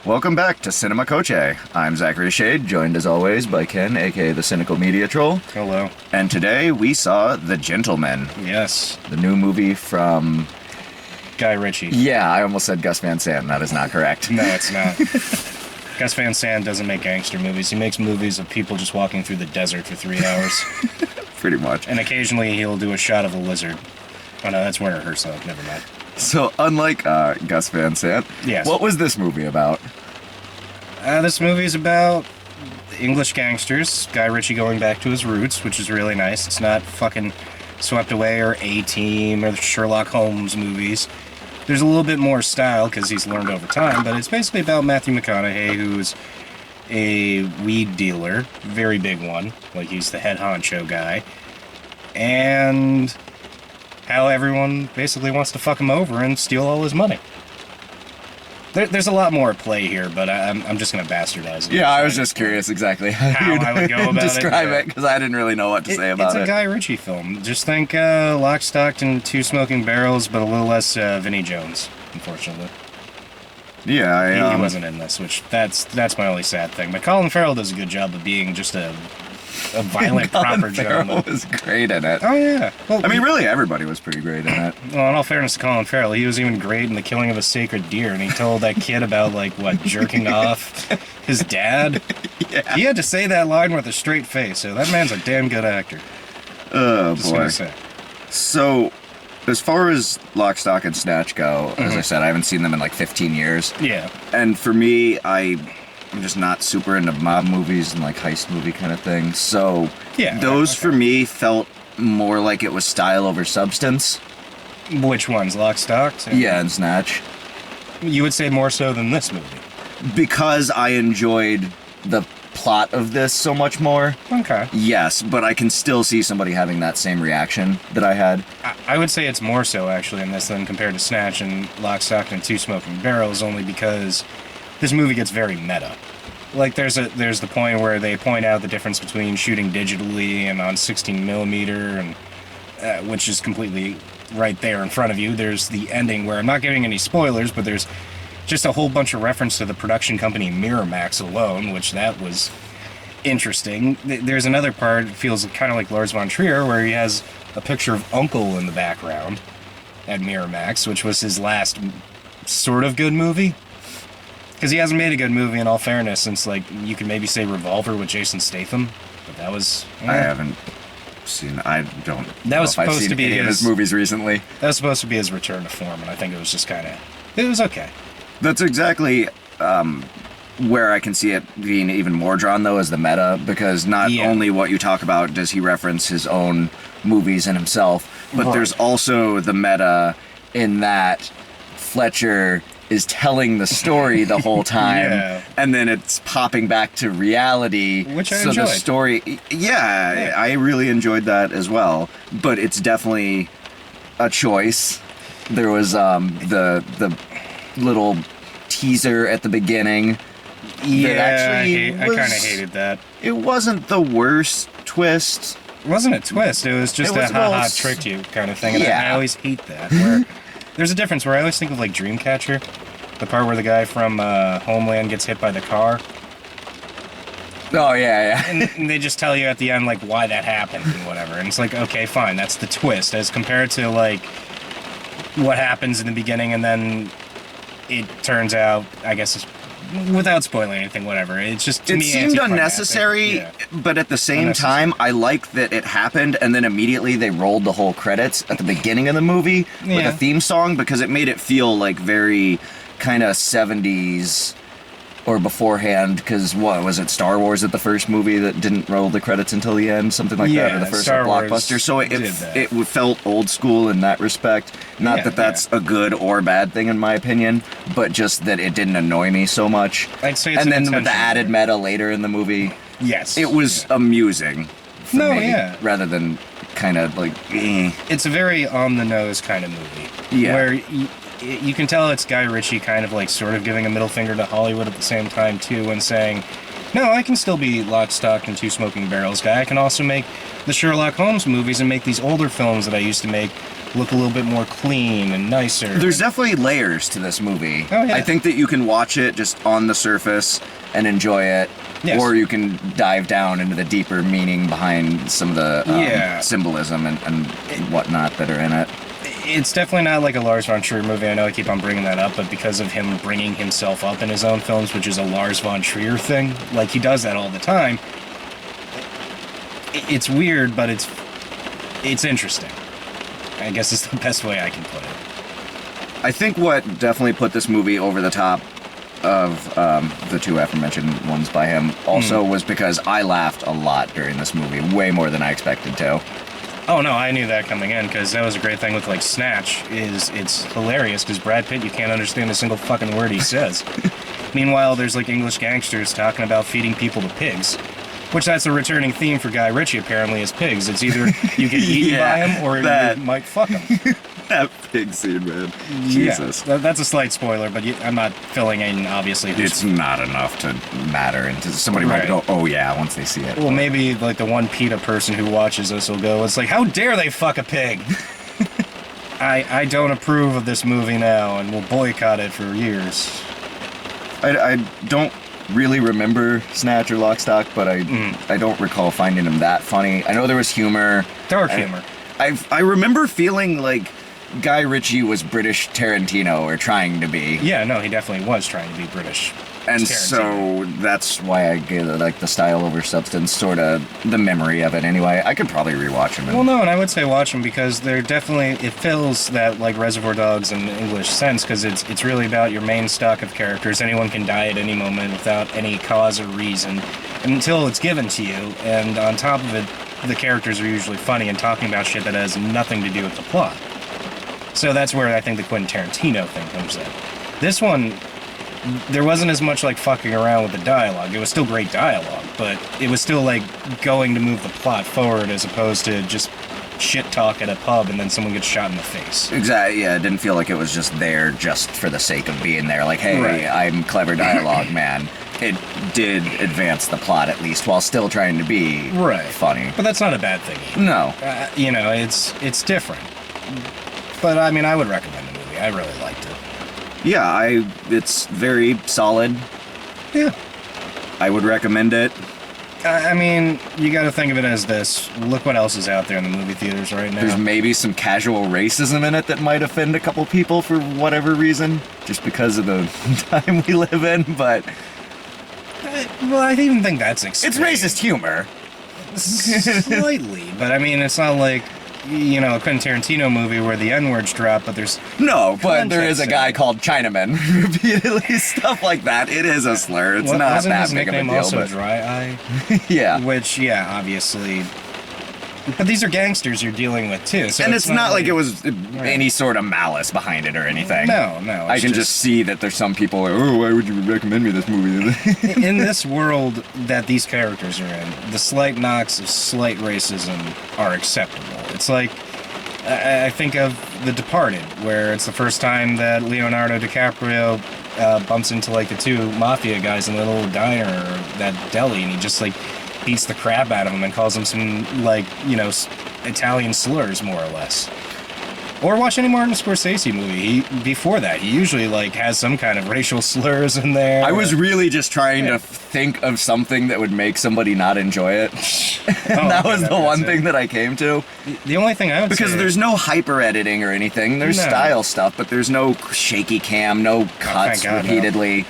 Welcome back to Cinema Coche. I'm Zachary Shade, joined as always by Ken, aka the Cynical Media Troll. Hello. And today we saw The Gentleman. Yes. The new movie from... Guy Ritchie. Yeah, I almost said Gus Van Sant. That is not correct. No, it's not. Gus Van Sant doesn't make gangster movies. He makes movies of people just walking through the desert for 3 hours. Pretty much. And occasionally he'll do a shot of a lizard. Oh no, that's Werner Herzog. Never mind. So, unlike Gus Van Sant, yes. What was this movie about? This movie is about English gangsters, Guy Ritchie going back to his roots, which is really nice. It's not fucking Swept Away or A-Team or the Sherlock Holmes movies. There's a little bit more style because he's learned over time, but it's basically about Matthew McConaughey, who's a weed dealer, very big one, like he's the head honcho guy, and how everyone basically wants to fuck him over and steal all his money. There's a lot more at play here, but I'm just going to bastardize it. Yeah, I was just curious exactly how I would go about describe it, because I didn't really know what to say about it. It's a Guy Ritchie film. Just think Lock, Stock, and Two Smoking Barrels, but a little less Vinnie Jones, unfortunately. Yeah, he wasn't in this, which that's my only sad thing. But Colin Farrell does a good job of being just a violent proper gentleman. Colin Farrell was great in it. Oh yeah. Well, I mean, really, everybody was pretty great in it. Well, in all fairness to Colin Farrell, he was even great in The Killing of a Sacred Deer, and he told that kid about jerking off his dad. Yeah. He had to say that line with a straight face, so that man's a damn good actor. Oh Just boy. gonna say. So, as far as Lock, Stock, and Snatch go, as I said, I haven't seen them in like 15 years. Yeah. And for me, I'm just not super into mob movies and like heist movie kind of thing. So, Yeah, those okay. for me felt more like it was style over substance. Which ones? Lock, Stock? Yeah, and Snatch. You would say more so than this movie. Because I enjoyed the plot of this so much more. Okay. Yes, but I can still see somebody having that same reaction that I had. I would say it's more so, actually, in this than compared to Snatch and Lock, Stock, and Two Smoking Barrels, only because this movie gets very meta. Like, there's the point where they point out the difference between shooting digitally and on 16 millimeter, and which is completely right there in front of you. There's the ending where I'm not giving any spoilers, but there's just a whole bunch of reference to the production company Miramax alone, which that was interesting. There's another part, it feels kind of like Lars von Trier, where he has a picture of Uncle in the background at Miramax, which was his last sort of good movie. Because he hasn't made a good movie, in all fairness, since, you could maybe say Revolver with Jason Statham. But that was... I haven't seen... I don't That was know if I've supposed seen to be any of his movies recently. That was supposed to be his return to form, and I think it was just kind of... It was okay. That's exactly where I can see it being even more drawn, though, is the meta, because not only what you talk about does he reference his own movies and himself, but there's also the meta in that Fletcher is telling the story the whole time, and then it's popping back to reality. Which I so enjoyed. The story, I really enjoyed that as well, but it's definitely a choice. There was the little teaser at the beginning. Yeah, I kind of hated that. It wasn't the worst twist. It wasn't a twist. It was just ha-ha tricked you kind of thing. And I always hate that. Where there's a difference where I always think of Dreamcatcher, the part where the guy from Homeland gets hit by the car. Oh, yeah. And they just tell you at the end, why that happened and whatever. And it's okay, fine, that's the twist. As compared to, what happens in the beginning and then it turns out, I guess, without spoiling anything, whatever. It's just, to me, it seemed unnecessary, but at the same time, I like that it happened, and then immediately they rolled the whole credits at the beginning of the movie with a theme song, because it made it feel very kind of 70s or beforehand, because what was it, Star Wars at the first movie that didn't roll the credits until the end, something like that, or the first blockbuster. So it felt old school in that respect. Not that that's a good or bad thing in my opinion, but just that it didn't annoy me so much. I'd say it's and then with the added meta later in the movie, it was amusing for me, rather than kind of It's a very on the nose kind of movie. Where you can tell it's Guy Ritchie kind of sort of giving a middle finger to Hollywood at the same time too, and saying, no, I can still be Lock, Stock, and Two Smoking Barrels guy. I can also make the Sherlock Holmes movies and make these older films that I used to make look a little bit more clean and nicer. There's definitely layers to this movie. Oh, yeah. I think that you can watch it just on the surface and enjoy it, Yes. or you can dive down into the deeper meaning behind some of the symbolism and whatnot that are in it. It's definitely not like a Lars von Trier movie. I know I keep on bringing that up, but because of him bringing himself up in his own films, which is a Lars von Trier thing, like he does that all the time, it's weird, but it's interesting. I guess is the best way I can put it. I think what definitely put this movie over the top of the two aforementioned ones by him also was because I laughed a lot during this movie, way more than I expected to. Oh no, I knew that coming in, because that was a great thing with like Snatch, is it's hilarious because Brad Pitt, you can't understand a single fucking word he says. Meanwhile, there's like English gangsters talking about feeding people to pigs, which that's a returning theme for Guy Ritchie apparently, is pigs. It's either you get eaten by him or you might fuck him. That pig scene, man. Jesus. Yeah, that's a slight spoiler, but I'm not filling in, obviously. It's not enough to matter, and somebody might go, oh yeah, once they see it. Well, maybe like the one PETA person who watches this will go, it's like, how dare they fuck a pig? I don't approve of this movie now, and will boycott it for years. I don't really remember Snatch or Lock, Stock, but I don't recall finding them that funny. I know there was humor. Dark humor. I remember feeling like Guy Ritchie was British Tarantino, or trying to be. Yeah, no, he definitely was trying to be British. And so that's why I get like the style over substance, sort of the memory of it anyway. I could probably rewatch them. Well, no, and I would say watch them because they're definitely, it fills that like Reservoir Dogs in the English sense, because it's really about your main stock of characters. Anyone can die at any moment without any cause or reason until it's given to you. And on top of it, the characters are usually funny and talking about shit that has nothing to do with the plot. So that's where I think the Quentin Tarantino thing comes in. This one, there wasn't as much like fucking around with the dialogue. It was still great dialogue, but it was still like going to move the plot forward as opposed to just shit talk at a pub and then someone gets shot in the face. Exactly, yeah, it didn't feel like it was just there just for the sake of being there. Like, hey, I'm clever dialogue, man. It did advance the plot at least while still trying to be funny. But that's not a bad thing either. No. You know, it's different. But I mean, I would recommend the movie. I really liked it. Yeah, it's very solid. Yeah. I would recommend it. I mean, you got to think of it as this. Look what else is out there in the movie theaters right now. There's maybe some casual racism in it that might offend a couple people for whatever reason, just because of the time we live in, but... Well, I even think that's extreme. It's racist humor. Slightly, but I mean, it's not like, you know, a Quentin Tarantino movie where the N-words drop, but there's... No, but there is a guy called Chinaman repeatedly, stuff like that. It is a slur. It's not that big of a deal. Wasn't his nickname also but... Dry Eye? Yeah. Which, yeah, obviously... But these are gangsters you're dealing with, too. So and it's not like it was any sort of malice behind it or anything. No. I can just see that there's some people like, oh, why would you recommend me this movie? In this world that these characters are in, the slight knocks of slight racism are acceptable. It's like, I think of The Departed, where it's the first time that Leonardo DiCaprio bumps into, like, the two mafia guys in the little diner or that deli, and he just, like, beats the crap out of him and calls him some, like, you know, Italian slurs, more or less. Or watch any Martin Scorsese movie. Before that, he usually, like, has some kind of racial slurs in there. I was really just trying to think of something that would make somebody not enjoy it. That was the one thing that I came to. The only thing I would say... Because there's no hyper editing or anything. There's style stuff, but there's no shaky cam, no cuts repeatedly.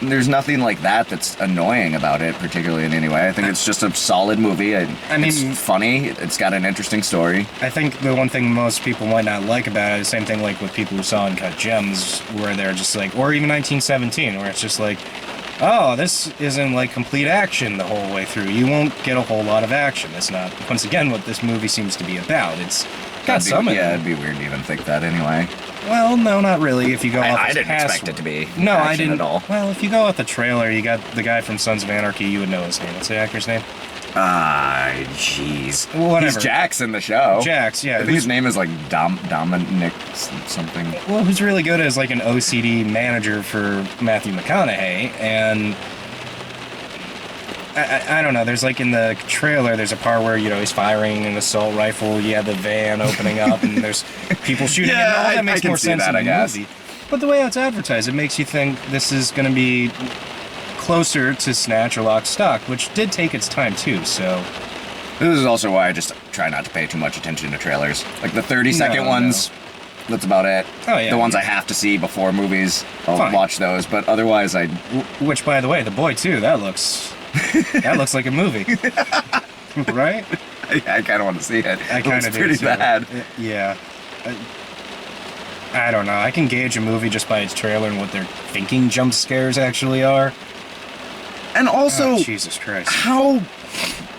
There's nothing like that that's annoying about it, particularly in any way. I think it's just a solid movie. I mean, it's funny. It's got an interesting story. I think the one thing most people might not like about it is the same thing like with people who saw Uncut Gems, where they're just like, or even 1917, where it's just like, oh, this isn't like complete action the whole way through. You won't get a whole lot of action. That's not, once again, what this movie seems to be about. It's got some of it. Yeah, it'd be weird to even think that anyway. Well, no, not really. If you go off I didn't expect it to be. No, I didn't at all. Well, if you go off the trailer, you got the guy from Sons of Anarchy. You would know his name. What's the actor's name? Jeez. Whatever. He's Jax in the show. Jax, yeah. I think his name is like Dominic something. Well, who's really good as like an OCD manager for Matthew McConaughey, and I don't know. There's like in the trailer, there's a part where, he's firing an assault rifle. You have the van opening up, and there's people shooting. Yeah, and all that makes I can more see sense that, in I the guess. movie. But the way it's advertised, it makes you think this is going to be closer to Snatch or Lock, Stock, which did take its time too. So This is also why I just try not to pay too much attention to trailers. Like the 30-second No. ones, that's about it. Oh, yeah, the ones yeah. I have to see before movies, I'll Fine. watch those. But otherwise, which, by the way, The Boy too. That looks like a movie, right? I kind of want to see it. I It kind looks of do pretty too. bad. Yeah. I don't know. I can gauge a movie just by its trailer and what they're thinking jump scares actually are. And also, Jesus Christ. how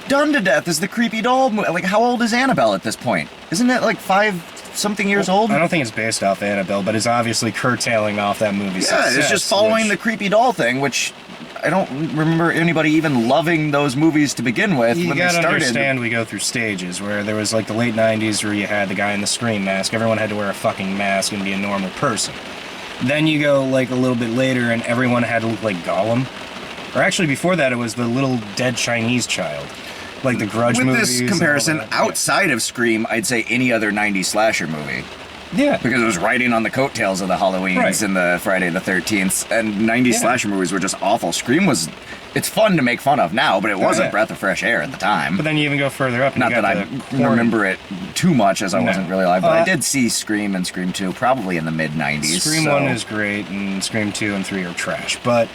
done to death is the creepy doll? Like, how old is Annabelle at this point? Isn't it like 5-something years old? I don't think it's based off Annabelle, but it's obviously curtailing off that movie's Yeah, success. it's just following the which- creepy doll thing, which I don't remember anybody even loving those movies to begin with You when they gotta started. understand we go through stages where there was like the late 90s where you had the guy in the Scream mask. Everyone had to wear a fucking mask and be a normal person. Then you go like a little bit later and everyone had to look like Gollum. Or actually before that it was the little dead Chinese child. Like the Grudge With movies. this and all comparison, that. outside of Scream, I'd say any other 90s slasher movie. Yeah. Because it was riding on the coattails of the Halloweens Right. and the Friday the 13th. And 90s Yeah. slasher movies were just awful. Scream was... It's fun to make fun of now, but it was yeah. a breath of fresh air at the time. But then you even go further up. And Not you got that I the corny- remember it too much as I No. wasn't really alive, but I Uh, did see Scream and Scream 2 probably in the mid-90s. Scream so. 1 is great, and Scream 2 and 3 are trash. But,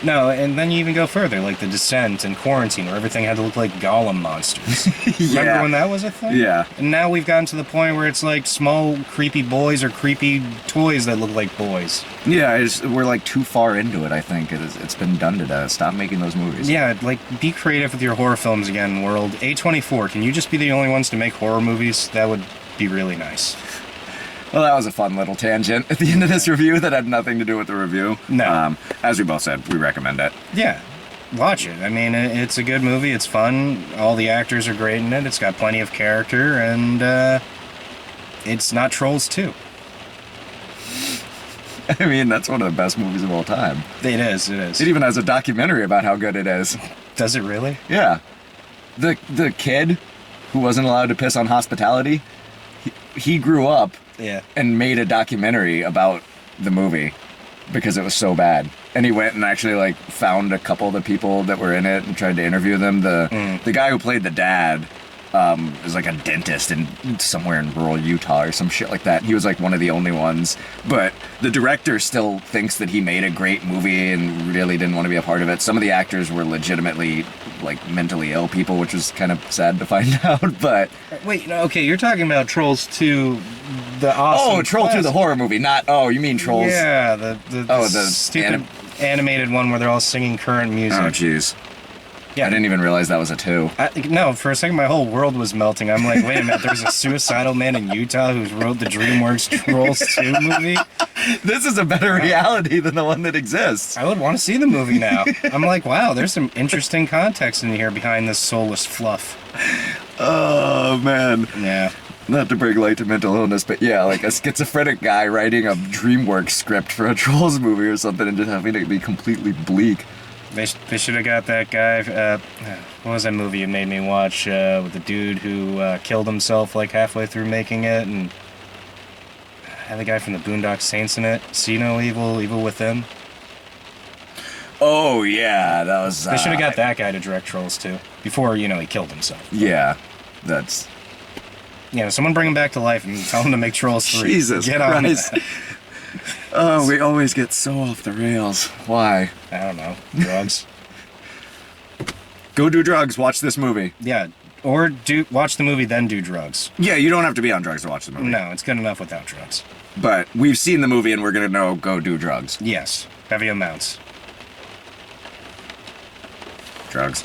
no, and then you even go further, like The Descent and Quarantine, where everything had to look like Gollum monsters. Yeah. Remember when that was a thing? Yeah. And now we've gotten to the point where it's like small, creepy boys or creepy toys that look like boys. Yeah, we're like too far into it, I think. It's been done to death. Stop making those movies. Yeah, like, be creative with your horror films again, world. A24, can you just be the only ones to make horror movies? That would be really nice. Well, that was a fun little tangent at the end of this review that had nothing to do with the review. No. As we both said, we recommend it. Yeah, watch it. I mean, it's a good movie. It's fun. All the actors are great in it. It's got plenty of character, and it's not Trolls 2. I mean, that's one of the best movies of all time. It is. It is. It even has a documentary about how good it is. Does it really? Yeah. The kid who wasn't allowed to piss on hospitality, he grew up Yeah. and made a documentary about the movie because it was so bad. And he went and actually like found a couple of the people that were in it and tried to interview them. The guy who played the dad is like a dentist in somewhere in rural Utah or some shit like that. He was like one of the only ones, but the director still thinks that he made a great movie and really didn't want to be a part of it. Some of the actors were legitimately like mentally ill people, which was kind of sad to find out. But Wait, no, okay, you're talking about Trolls 2, the awesome... Troll 2, the horror movie, not you mean Trolls? Yeah, the the stupid animated one where they're all singing current music. Oh jeez. Yeah. I didn't even realize that was a 2. No, for a second my whole world was melting. I'm like, wait a minute, there's a suicidal man in Utah who wrote the DreamWorks Trolls 2 movie? This is a better reality than the one that exists. I would want to see the movie now. I'm like, wow, there's some interesting context in here behind this soulless fluff. Oh man. Yeah. Not to bring light to mental illness, but yeah, like a schizophrenic guy writing a DreamWorks script for a Trolls movie or something and just having it be completely bleak. They should have got that guy. What was that movie you made me watch with the dude who killed himself like halfway through making it, and had the guy from the Boondock Saints in it? See No Evil, Evil Within. Oh yeah, that was. They should have got that guy to direct Trolls 2 before he killed himself. Yeah, that's. Someone bring him back to life and tell him to make Trolls 3. Jesus Get on Christ. that. Oh, we always get so off the rails. Why? I don't know. Drugs. Go do drugs. Watch this movie. Yeah. Or watch the movie, then do drugs. Yeah, you don't have to be on drugs to watch the movie. No, it's good enough without drugs. But we've seen the movie and we're gonna know go do drugs. Yes. Heavy amounts. Drugs.